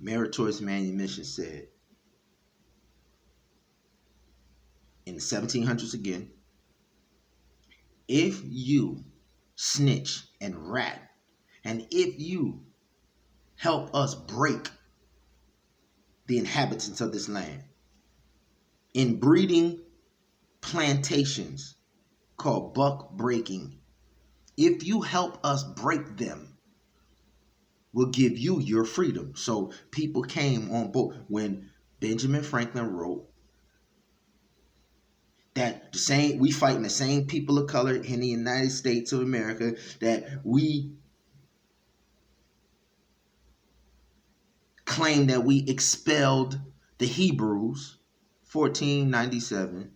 Meritorious Manumission said in the 1700s again, if you snitch and rat, and if you help us break the inhabitants of this land in breeding plantations called buck breaking, if you help us break them, we'll give you your freedom. So people came on board when Benjamin Franklin wrote that we fighting the same people of color in the United States of America, that we claim that we expelled the Hebrews. 1497,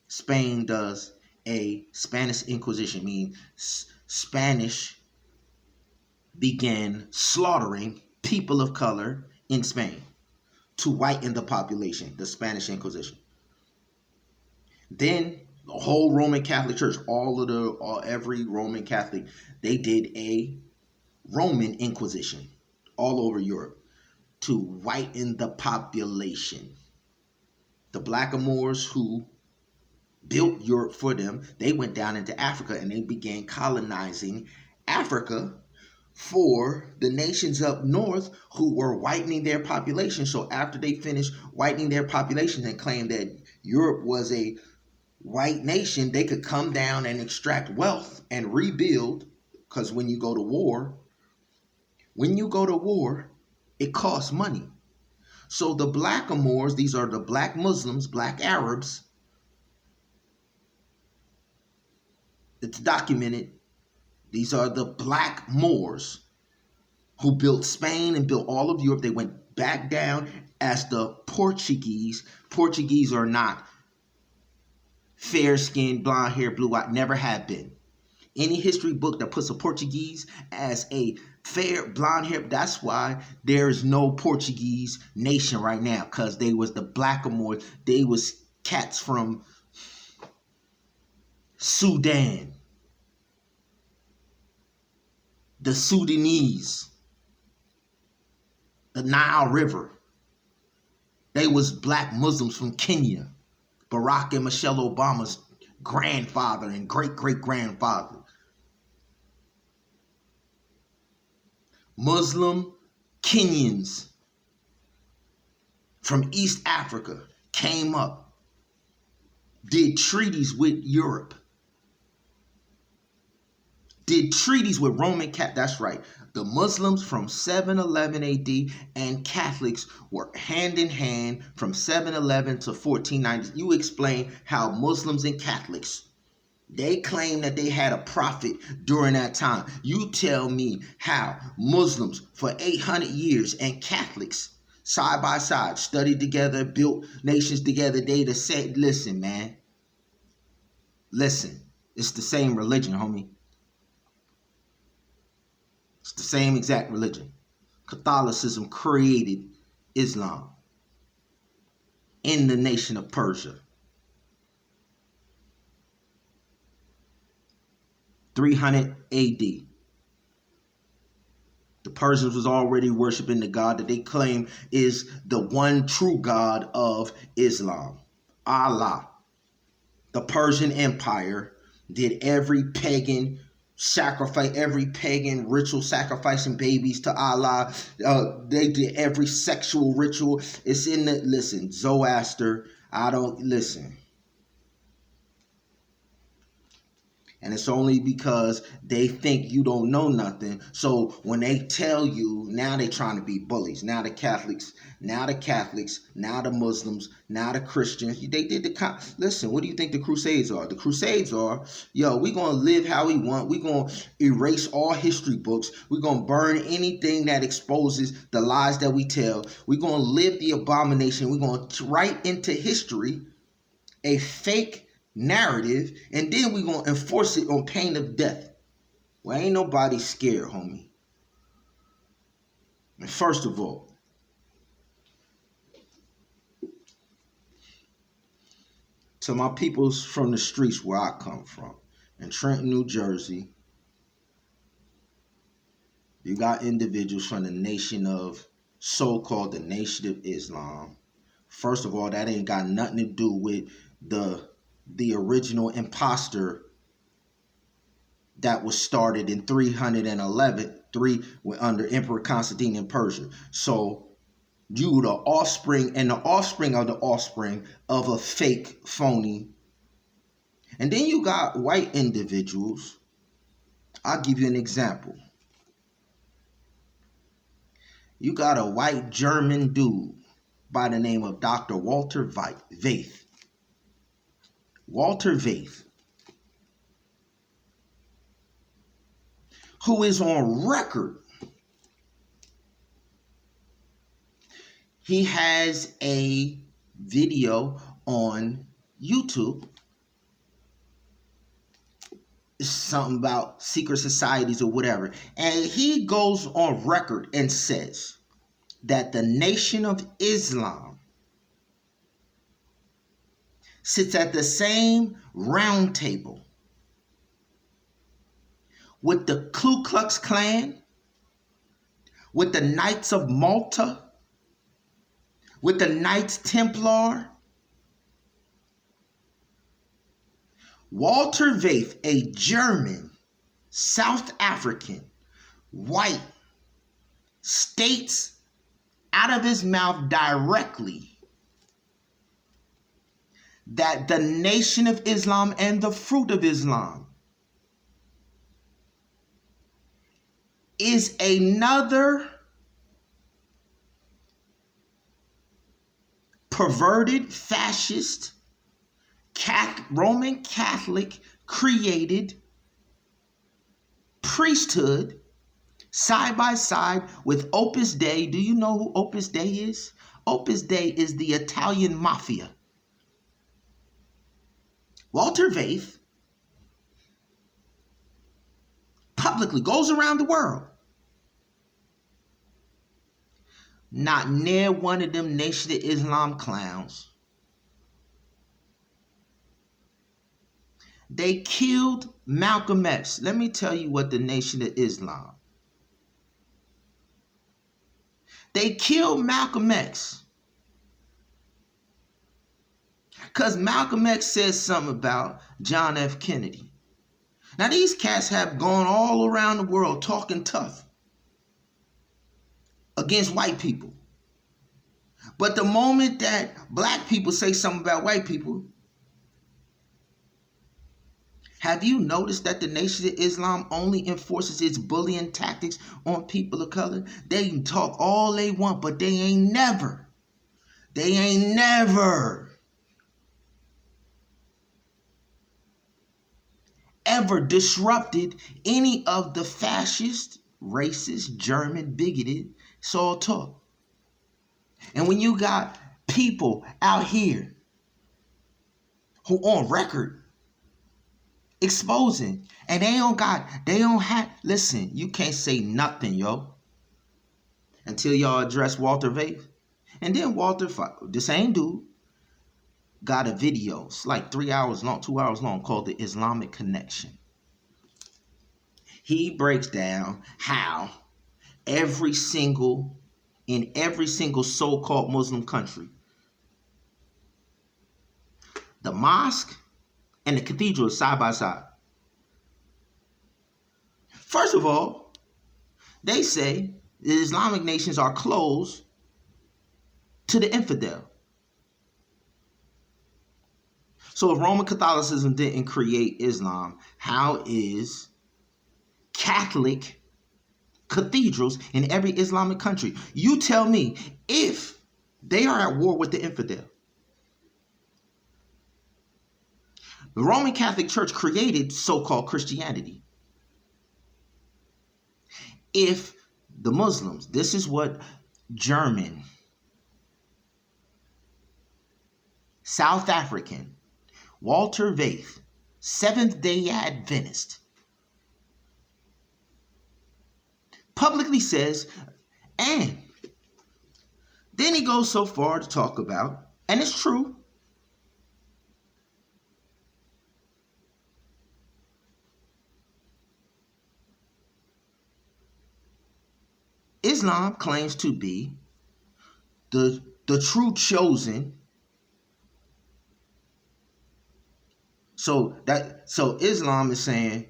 Spain does a Spanish Inquisition, meaning Spanish began slaughtering people of color in Spain to whiten the population, the Spanish Inquisition. Then the whole Roman Catholic Church, every Roman Catholic, they did a Roman Inquisition all over Europe to whiten the population. The Blackamoors who built Europe for them, they went down into Africa and they began colonizing Africa for the nations up north who were whitening their population. So after they finished whitening their population and claimed that Europe was a white nation, they could come down and extract wealth and rebuild. Because when you go to war, it costs money. So the Blackamoors, these are the black Muslims, black Arabs, it's documented. These are the black Moors who built Spain and built all of Europe. They went back down as the Portuguese. Portuguese are not fair-skinned, blonde hair, blue-eyed, never have been. Any history book that puts a Portuguese as a fair, blonde hair, that's why there is no Portuguese nation right now, because they was the Blackamoors. They was cats from Sudan, the Sudanese, the Nile River. They was black Muslims from Kenya, Barack and Michelle Obama's grandfather and great-great-grandfather. Muslim Kenyans from East Africa came up, did treaties with Europe, did treaties with Roman Catholics. That's right. The Muslims from 711 AD and Catholics were hand in hand from 711 to 1490. You explain how Muslims and Catholics, they claim that they had a prophet during that time. You tell me how Muslims for 800 years and Catholics side by side studied together, built nations together. They just said, listen, man, listen, it's the same religion, homie. It's the same exact religion. Catholicism created Islam in the nation of Persia. 300 AD. The Persians was already worshiping the God that they claim is the one true God of Islam, Allah. The Persian Empire did every pagan sacrifice, every pagan ritual, sacrificing babies to Allah. They did every sexual ritual. It's in the, listen, Zoroaster, listen. And it's only because they think you don't know nothing. So when they tell you, now they're trying to be bullies. Now the Catholics, now the Muslims, now the Christians. They did listen, what do you think the Crusades are? The Crusades are, we're going to live how we want. We're going to erase all history books. We're going to burn anything that exposes the lies that we tell. We're going to live the abomination. We're going to write into history a fake narrative, and then we're going to enforce it on pain of death. Well, ain't nobody scared, homie. And first of all, to my peoples from the streets where I come from, in Trenton, New Jersey, you got individuals from the nation of so-called the Nation of Islam. First of all, that ain't got nothing to do with the original imposter that was started in 311 under Emperor Constantine in Persia. So you the offspring and the offspring of the offspring of a fake phony. And then you got white individuals. I'll give you an example. You got a white German dude by the name of Dr. Walter Vaith. Walter Vaith, who is on record. He has a video on YouTube. It's something about secret societies or whatever. And he goes on record and says that the Nation of Islam sits at the same round table with the Ku Klux Klan, with the Knights of Malta, with the Knights Templar. Walter Vaith, a German, South African, white, states out of his mouth directly that the Nation of Islam and the Fruit of Islam is another perverted, fascist, Roman Catholic created priesthood side by side with Opus Dei. Do you know who Opus Dei is? Opus Dei is the Italian mafia. Walter Vaith publicly goes around the world. Not near one of them Nation of Islam clowns. They killed Malcolm X. Let me tell you what the Nation of Islam. They killed Malcolm X because Malcolm X said something about John F. Kennedy. Now these cats have gone all around the world talking tough against white people. But the moment that black people say something about white people, have you noticed that the Nation of Islam only enforces its bullying tactics on people of color? They can talk all they want, but they ain't never ever disrupted any of the fascist, racist, German, bigoted, it's all talk. And when you got people out here who on record exposing, and listen, you can't say nothing, yo, until y'all address Walter Vaith. And then Walter, the same dude, got a video, it's like 3 hours long, 2 hours long, called The Islamic Connection. He breaks down how in every single so-called Muslim country, the mosque and the cathedral is side by side. First of all, they say the Islamic nations are closed to the infidel. So if Roman Catholicism didn't create Islam, how is Catholic cathedrals in every Islamic country? You tell me, if they are at war with the infidel. The Roman Catholic Church created so-called Christianity. If the Muslims, this is what German, South African, Walter Vaith, Seventh-day Adventist, publicly says, and then he goes so far to talk about, and it's true, Islam claims to be the true chosen. So Islam is saying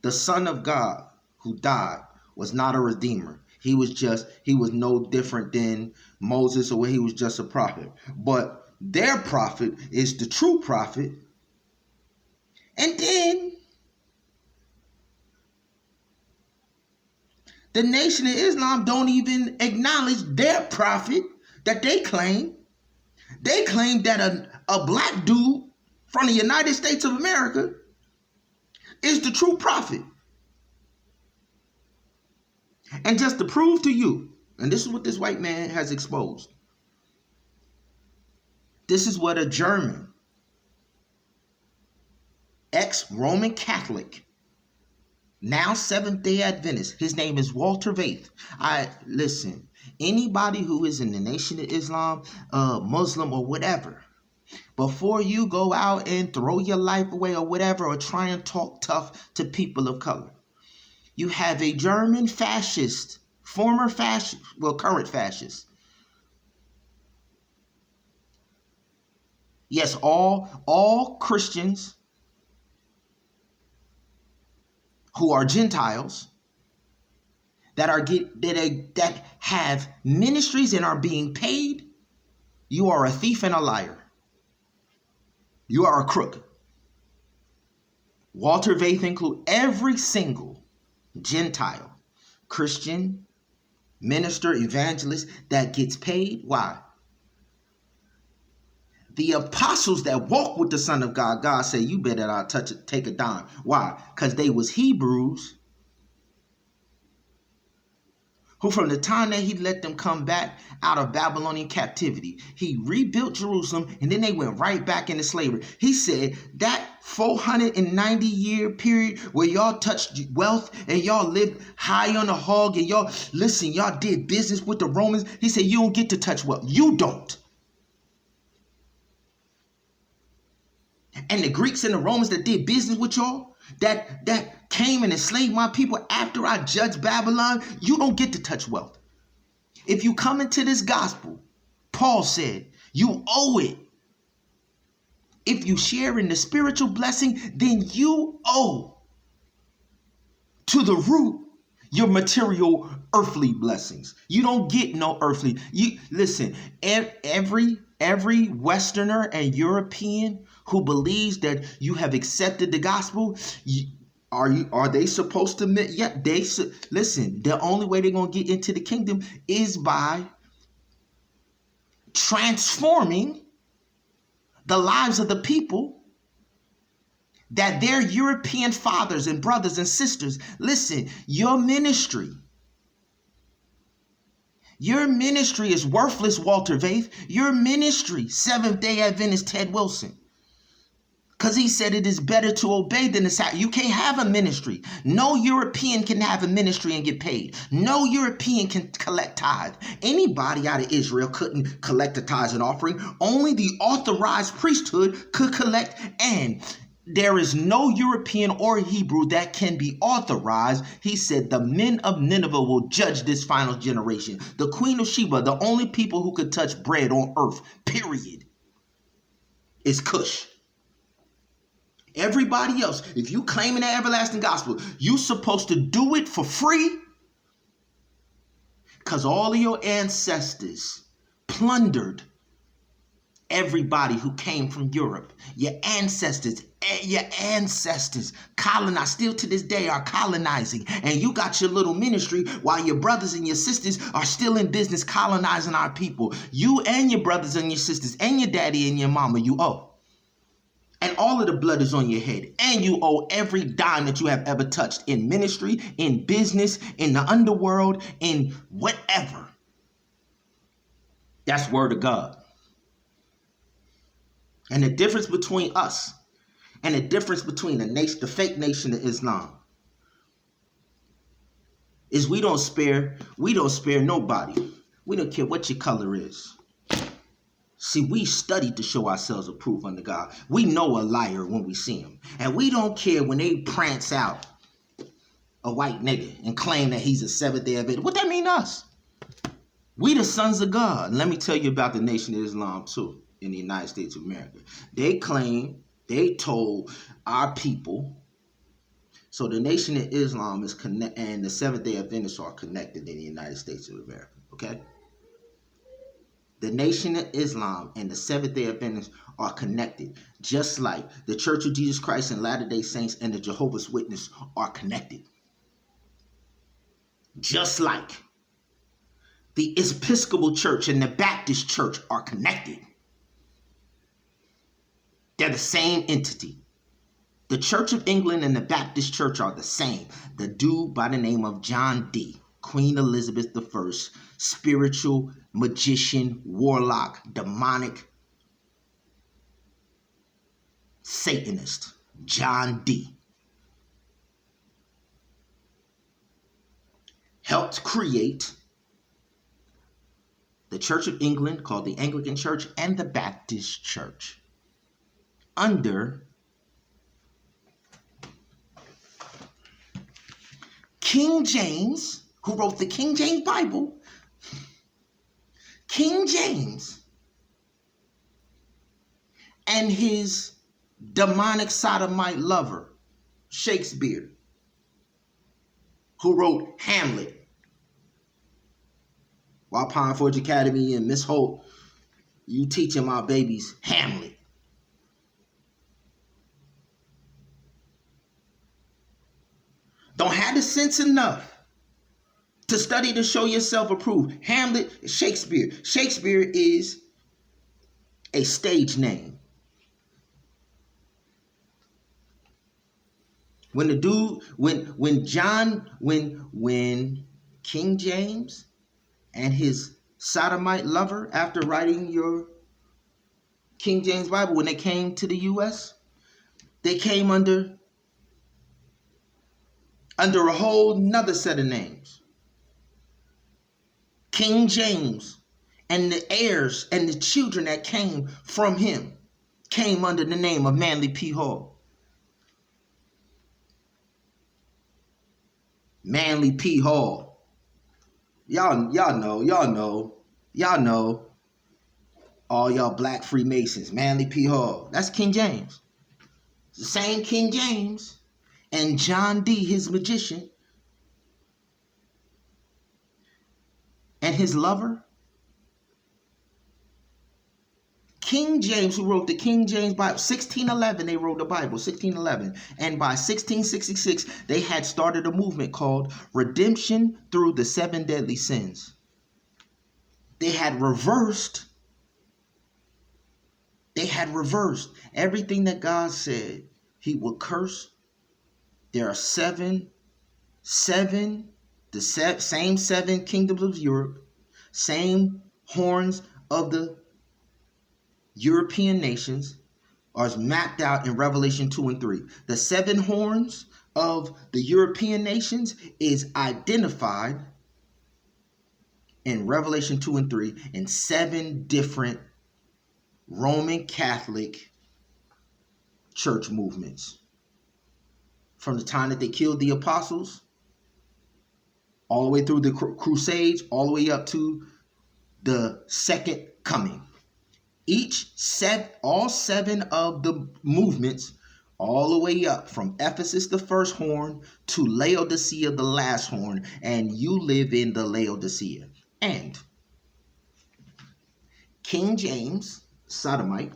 the Son of God who died was not a redeemer. He was no different than Moses, or he was just a prophet. But their prophet is the true prophet. And then the Nation of Islam don't even acknowledge their prophet that they claim. They claim that a black dude from the United States of America is the true prophet. And just to prove to you, and this is what this white man has exposed. This is what a German, ex-Roman Catholic, now Seventh-day Adventist, his name is Walter Vaith. Listen, anybody who is in the Nation of Islam, Muslim or whatever, before you go out and throw your life away or whatever, or try and talk tough to people of color, you have a German fascist, former fascist, well, current fascist. Yes, all Christians who are Gentiles that have ministries and are being paid, you are a thief and a liar. You are a crook. Walter Vaith include every single Gentile, Christian, minister, evangelist that gets paid. Why? The apostles that walk with the Son of God, God said, you better not touch it, take a dime. Why? Because they was Hebrews who, from the time that he let them come back out of Babylonian captivity, he rebuilt Jerusalem, and then they went right back into slavery. He said that 490-year period where y'all touched wealth and y'all lived high on the hog and y'all did business with the Romans. He said, you don't get to touch wealth. You don't. And the Greeks and the Romans that did business with y'all, that came and enslaved my people after I judged Babylon, you don't get to touch wealth. If you come into this gospel, Paul said, you owe it. If you share in the spiritual blessing, then you owe to the root your material earthly blessings. You don't get no earthly. You listen, every Westerner and European who believes that you have accepted the gospel, are they supposed to admit? Yeah, listen, the only way they're going to get into the kingdom is by transforming the lives of the people that their European fathers and brothers and sisters. Listen, your ministry is worthless, Walter Vaith. Your ministry, Seventh-day Adventist Ted Wilson. Because he said it is better to obey than to sacrifice. You can't have a ministry. No European can have a ministry and get paid. No European can collect tithe. Anybody out of Israel couldn't collect a tithe and offering. Only the authorized priesthood could collect. And there is no European or Hebrew that can be authorized. He said the men of Nineveh will judge this final generation. The Queen of Sheba, the only people who could touch bread on earth, period, is Cush. Everybody else, if you claim in the everlasting gospel, you're supposed to do it for free because all of your ancestors plundered everybody who came from Europe. Your ancestors colonized, still to this day are colonizing. And you got your little ministry while your brothers and your sisters are still in business colonizing our people. You and your brothers and your sisters and your daddy and your mama, you owe. And all of the blood is on your head. And you owe every dime that you have ever touched in ministry, in business, in the underworld, in whatever. That's word of God. And the difference between us and the difference between the fake Nation of Islam is we don't spare nobody. We don't care what your color is. See, we studied to show ourselves approved unto God. We know a liar when we see him. And we don't care when they prance out a white nigga and claim that he's a Seventh-day Adventist. What that mean to us? We the sons of God. Let me tell you about the Nation of Islam too in the United States of America. They told our people. So the Nation of Islam is connect, and the Seventh-day Adventists are connected in the United States of America. Okay. The Nation of Islam and the Seventh-day Adventists are connected, just like the Church of Jesus Christ and Latter-day Saints and the Jehovah's Witnesses are connected. Just like the Episcopal Church and the Baptist Church are connected. They're the same entity. The Church of England and the Baptist Church are the same. The dude by the name of John Dee, Queen Elizabeth I, spiritual magician, warlock, demonic, Satanist, John Dee, helped create the Church of England, called the Anglican Church, and the Baptist Church under King James, who wrote the King James Bible. King James and his demonic sodomite lover, Shakespeare, who wrote Hamlet. While Pine Forge Academy and Miss Holt, you teaching my babies Hamlet. Don't have the sense enough to study to show yourself approved. Hamlet, Shakespeare. Shakespeare is a stage name. When the dude, when King James and his sodomite lover, after writing your King James Bible, when they came to the U.S., they came under a whole nother set of names. King James and the heirs and the children that came from him came under the name of Manly P. Hall. Manly P. Hall. Y'all know. All y'all black Freemasons, Manly P. Hall. That's King James. It's the same King James and John Dee, his magician, and his lover. King James, who wrote the King James Bible, 1611, they wrote the Bible, 1611. And by 1666, they had started a movement called Redemption Through the Seven Deadly Sins. They had reversed everything that God said he would curse. There are same seven kingdoms of Europe, same horns of the European nations are mapped out in Revelation 2 and 3. The seven horns of the European nations is identified in Revelation 2 and 3 in 7 different Roman Catholic church movements. From the time that they killed the apostles, all the way through the Crusades, all the way up to the second coming. All 7 of the movements, all the way up from Ephesus, the first horn, to Laodicea, the last horn, and you live in the Laodicea. And King James, sodomite,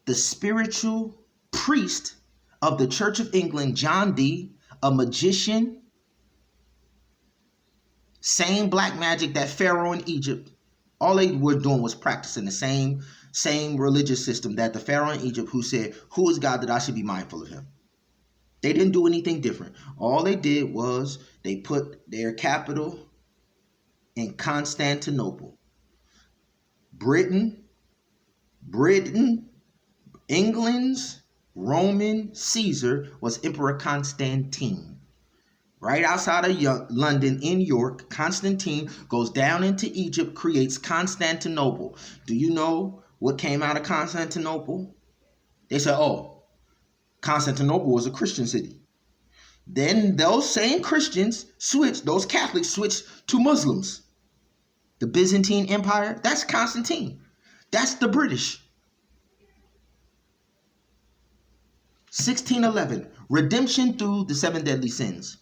the spiritual priest of the Church of England, John Dee, a magician, same black magic that Pharaoh in Egypt, all they were doing was practicing the same religious system that the Pharaoh in Egypt who said, who is God that I should be mindful of him? They didn't do anything different. All they did was they put their capital in Constantinople. England's Roman Caesar was Emperor Constantine. Right outside of London in York, Constantine goes down into Egypt, creates Constantinople. Do you know what came out of Constantinople? They said, oh, Constantinople was a Christian city. Then those same Christians those Catholics switched to Muslims. The Byzantine Empire, that's Constantine. That's the British. 1611, redemption through the seven deadly sins.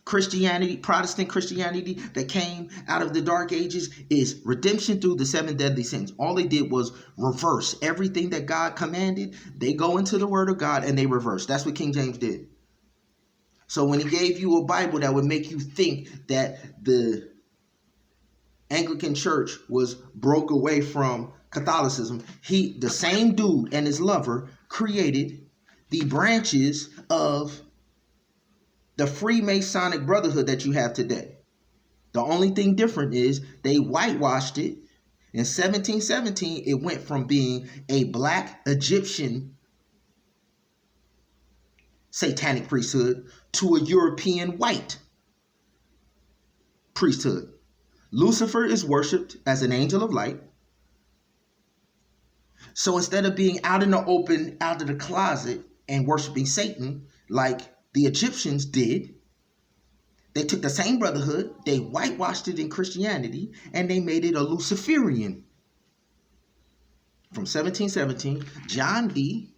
Christianity, Protestant Christianity that came out of the Dark Ages is redemption through the seven deadly sins. All they did was reverse everything that God commanded. They go into the Word of God and they reverse. That's what King James did. So when he gave you a Bible that would make you think that the Anglican Church was broke away from Catholicism, the same dude and his lover created the branches of the Freemasonic Brotherhood that you have today. The only thing different is they whitewashed it. In 1717, it went from being a black Egyptian satanic priesthood to a European white priesthood. Lucifer is worshipped as an angel of light. So instead of being out in the open, out of the closet, and worshiping Satan like the Egyptians did, they took the same brotherhood, they whitewashed it in Christianity, and they made it a Luciferian. From 1717, John Dee,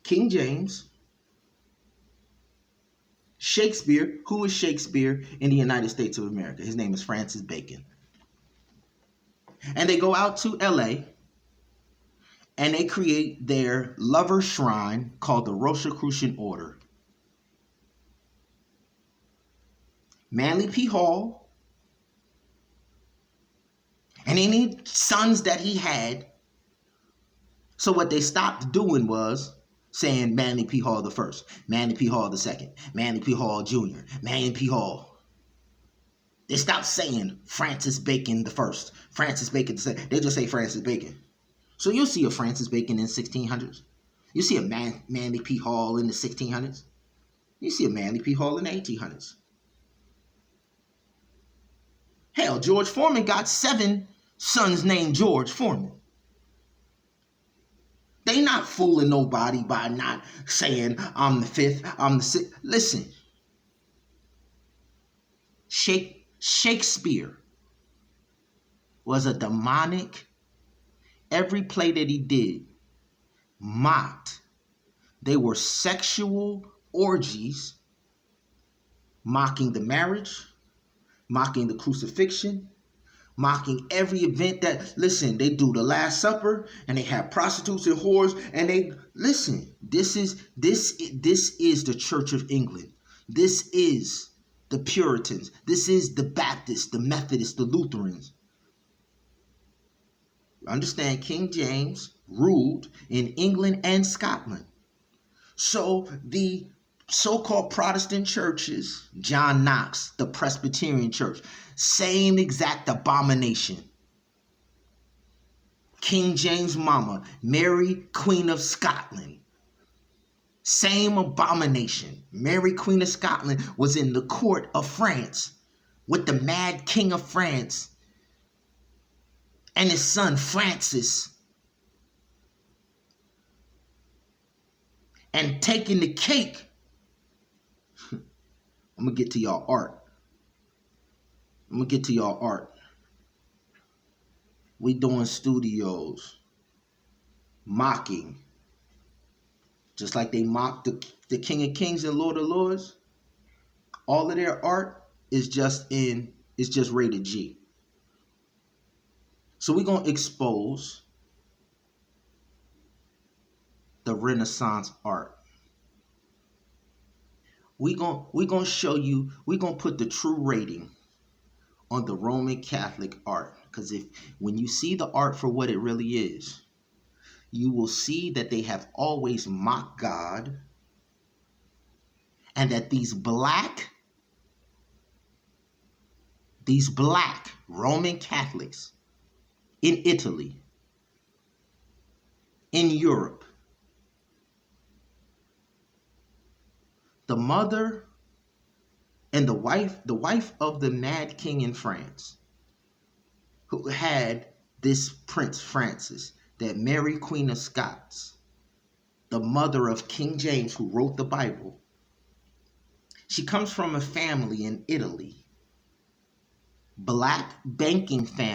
King James, Shakespeare. Who is Shakespeare in the United States of America? His name is Francis Bacon. And they go out to LA and they create their lover shrine called the Rosicrucian Order. Manly P. Hall and any sons that he had. So what they stopped doing was saying Manly P. Hall the first, Manly P. Hall the second, Manly P. Hall Jr., Manly P. Hall. They stopped saying Francis Bacon the first, Francis Bacon the second. They just say Francis Bacon. So you'll see a Francis Bacon in the 1600s. You see a Manly P. Hall in the 1600s. You see a Manly P. Hall in the 1800s. Hell, George Foreman got 7 sons named George Foreman. They not fooling nobody by not saying I'm the 5th, I'm the 6th. Listen, Shakespeare was a demonic. Every play that he did mocked. They were sexual orgies, mocking the marriage, mocking the crucifixion, mocking every event that, listen, they do the Last Supper and they have prostitutes and whores and they, listen, this is the Church of England. This is the Puritans. This is the Baptists, the Methodists, the Lutherans. Understand, King James ruled in England and Scotland. So the so-called Protestant churches, John Knox, the Presbyterian Church, same exact abomination. King James' mama, Mary, Queen of Scotland, same abomination. Mary, Queen of Scotland, was in the court of France with the mad King of France and his son Francis, and taking the cake. I'm gonna get to y'all art. We doing studios mocking, just like they mocked the King of Kings and Lord of Lords. All of their art is just rated G. So we're going to expose the Renaissance art. We're going to show you, we're going to put the true rating on the Roman Catholic art. Because when you see the art for what it really is, you will see that they have always mocked God, and that these black Roman Catholics in Italy, in Europe, the mother and the wife of the mad king in France, who had this Prince Francis, that Mary, Queen of Scots, the mother of King James, who wrote the Bible, she comes from a family in Italy, black banking family.